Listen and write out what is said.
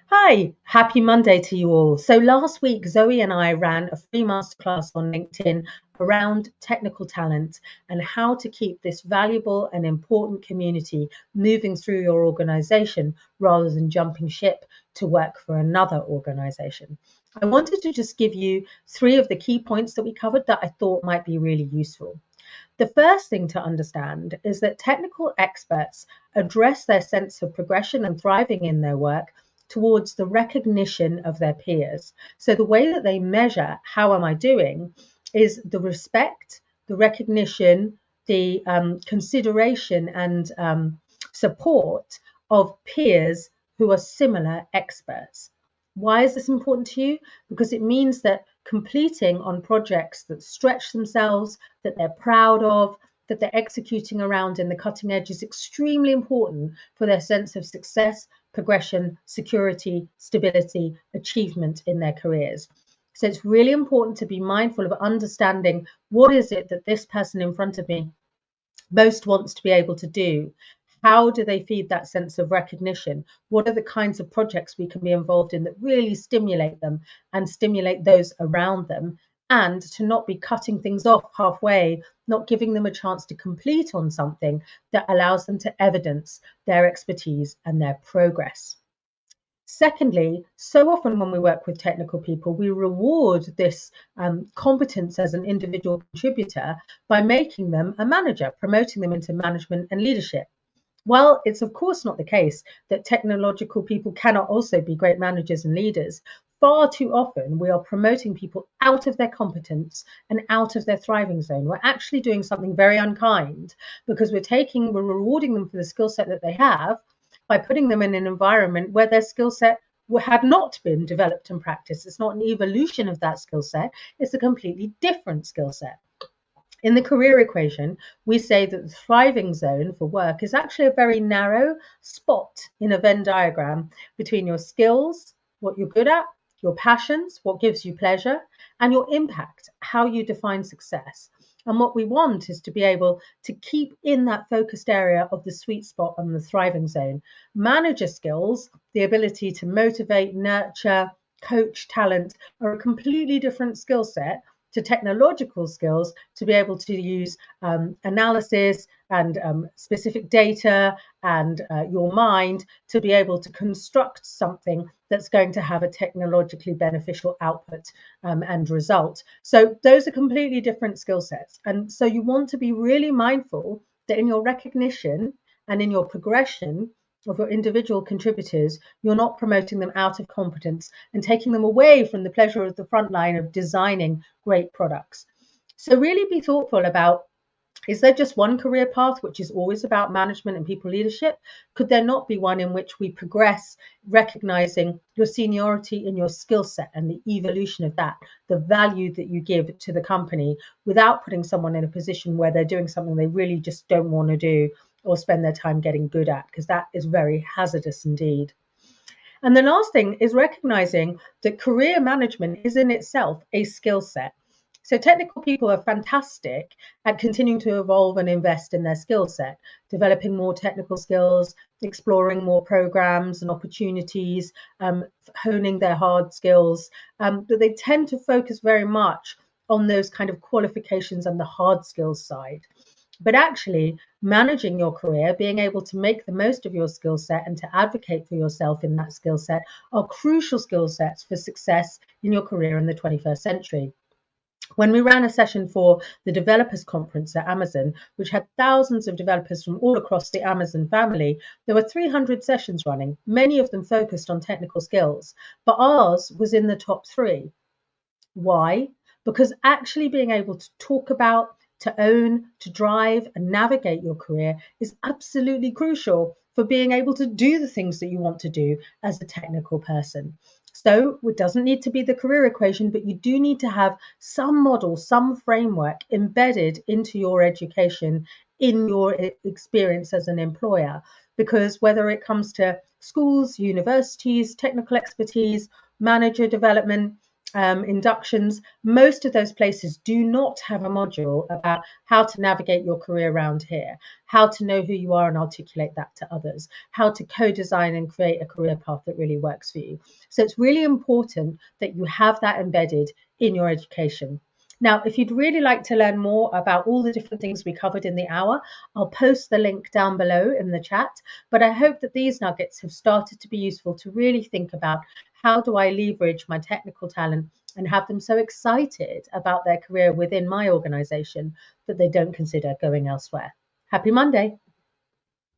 Hi, happy Monday to you all. So last week, Zoe and I ran a free masterclass on LinkedIn around technical talent and how to keep this valuable and important community moving through your organization rather than jumping ship to work for another organization. I wanted to just give you three of the key points that we covered that I thought might be really useful. The first thing to understand is that technical experts address their sense of progression and thriving in their work towards the recognition of their peers. So the way that they measure how am I doing is the respect, the recognition, the consideration and support of peers who are similar experts. Why is this important to you? Because it means that completing on projects that stretch themselves, that they're proud of, that they're executing around in the cutting edge is extremely important for their sense of success, progression, security, stability, achievement in their careers. So it's really important to be mindful of understanding what is it that this person in front of me most wants to be able to do. How do they feed that sense of recognition? What are the kinds of projects we can be involved in that really stimulate them and stimulate those around them? And to not be cutting things off halfway, not giving them a chance to complete on something that allows them to evidence their expertise and their progress. Secondly, so often when we work with technical people, we reward this competence as an individual contributor by making them a manager, promoting them into management and leadership. Well, it's of course not the case that technological people cannot also be great managers and leaders. Far too often, we are promoting people out of their competence and out of their thriving zone. We're actually doing something very unkind because we're rewarding them for the skill set that they have by putting them in an environment where their skill set had not been developed and practiced. It's not an evolution of that skill set, it's a completely different skill set. In the career equation, we say that the thriving zone for work is actually a very narrow spot in a Venn diagram between your skills, what you're good at, your passions, what gives you pleasure, and your impact, how you define success. And what we want is to be able to keep in that focused area of the sweet spot on the thriving zone. Manager skills, the ability to motivate, nurture, coach talent, are a completely different skill set to technological skills to be able to use analysis and specific data and your mind to be able to construct something that's going to have a technologically beneficial output and result. So those are completely different skill sets. And so you want to be really mindful that in your recognition and in your progression of your individual contributors, you're not promoting them out of competence and taking them away from the pleasure of the front line of designing great products. So really be thoughtful about, is there just one career path which is always about management and people leadership? Could there not be one in which we progress, recognizing your seniority in your skill set and the evolution of that, the value that you give to the company without putting someone in a position where they're doing something they really just don't want to do or spend their time getting good at, because that is very hazardous indeed. And the last thing is recognizing that career management is in itself a skill set. So technical people are fantastic at continuing to evolve and invest in their skill set, developing more technical skills, exploring more programs and opportunities, honing their hard skills. But they tend to focus very much on those kind of qualifications and the hard skills side. But actually, managing your career, being able to make the most of your skill set and to advocate for yourself in that skill set are crucial skill sets for success in your career in the 21st century. When we ran a session for the developers conference at Amazon, which had thousands of developers from all across the Amazon family, there were 300 sessions running, many of them focused on technical skills, but ours was in the top three. Why? Because actually being able to talk about, to own, to drive and navigate your career is absolutely crucial for being able to do the things that you want to do as a technical person. So it doesn't need to be the career equation, but you do need to have some model, some framework embedded into your education, in your experience as an employer. Because whether it comes to schools, universities, technical expertise, manager development, inductions, most of those places do not have a module about how to navigate your career around here, how to know who you are and articulate that to others, how to co-design and create a career path that really works for you. So it's really important that you have that embedded in your education. Now, if you'd really like to learn more about all the different things we covered in the hour, I'll post the link down below in the chat. But I hope that these nuggets have started to be useful to really think about how do I leverage my technical talent and have them so excited about their career within my organization that they don't consider going elsewhere. Happy Monday.